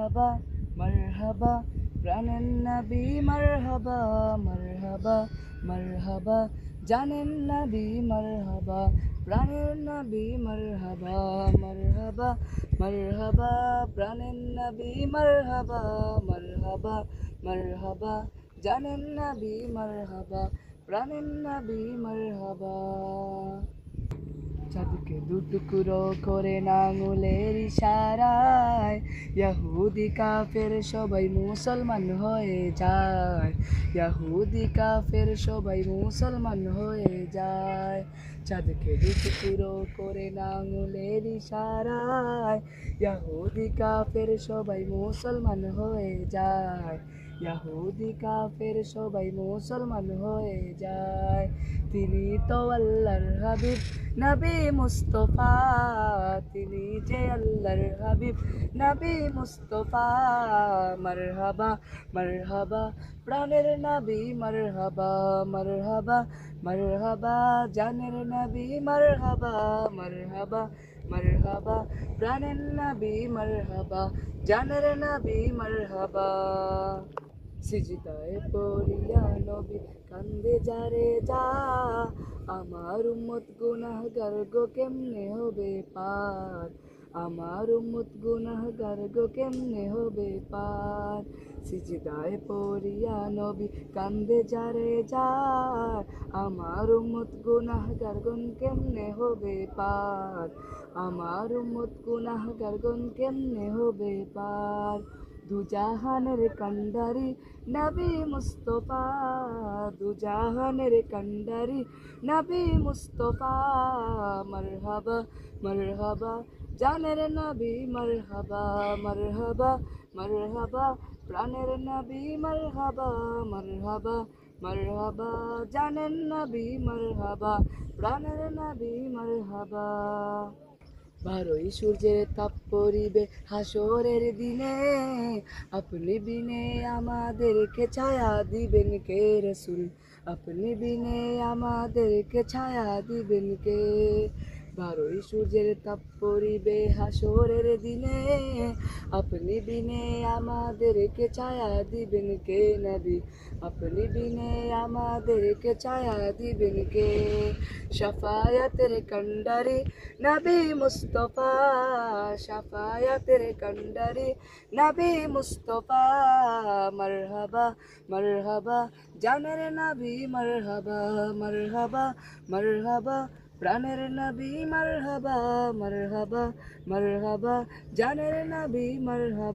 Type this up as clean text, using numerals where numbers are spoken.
মারহাবা মারহাবা প্রাণের নবী মারহাবা মারহাবা মারহাবা জানেন নবী মারহাবা প্রাণের নবী মারহাবা মারহাবা মারহাবা প্রাণের নবী মারহাবা মারহাবা মারহাবা জানেন নবী মারহাবা প্রাণের নবী মারহাবা। চাঁদকে দুটুকরো করে আঙুলের ইশারায় ইহুদি কাফের সবাই মুসলমান হয়ে যায়, ইহুদি কাফের সবাই মুসলমান হয়ে যায়। চাঁদকে দুটুকরো করে আঙুলের ইশারায় ইহুদি কাফের সবাই মুসলমান হয়ে যায়, ইহুদি কাফের সবাই মুসলমান হয়ে যায়। তিনি তো আল্লাহর হাবিব নবী মুস্তফা, তিনি যে আল্লাহর হাবিব নবী মুস্তফা। মারহাবা মারহাবা প্রাণের নবী মারহাবা মারহাবা মারহাবা জানের নবী মারহাবা মারহাবা মারহাবা প্রাণের নবী মারহাবা জানের নবী মারহাবা। সিজদায় পড়িয়া নবী কান্দে যারে যা, আমার উম্মত গুনাহগার গো কেমনে হবে পার, আমার উম্মত গুনাহগার গো কেমনে হবে পার। সিজদায় পড়িয়া নবী কান্দে যারে যা, আমার উম্মত গুনাহগার গো কেমনে হবে পার, আমার উম্মত গুনাহগার গো কেমনে হবে পার। দুজাহানের কান্ডারি নবী মুস্তফা, দুজাহানের কান্ডারি নবী মুস্তফা। মারহাবা মারহাবা জানের নবী মারহাবা মারহাবা মারহাবা প্রাণের নবী মারহাবা মারহাবা মারহাবা জানের নবী মারহাবা প্রাণের নবী মারহাবা। বারোই সূর্যের তাপ পড়িবে হাসরের দিনে, আপনি বিনে আমাদেরকে ছায়া দিবেন কে রসুল, আপনি বিনে আমাদেরকে ছায়া দিবেন কে। বারোই সূর্যের তাপ পড়িবে হাসরের দিনে, আপনি বিনে আমাদেরকে ছায়া দিবেন কে নবী, আপনি বিনে আমাদেরকে ছায়া দিবেন কে। শাফায়াতের কান্ডারি নবী মুস্তফা, শাফায়াতের কান্ডারি নবী মুস্তফা। মারহাবা মারহাবা জানের নবী মারহাবা মারহাবা মারহাবা প্রাণের নবী মারহাবা মারহাবা মারহাবা জানের নবী মারহাবা।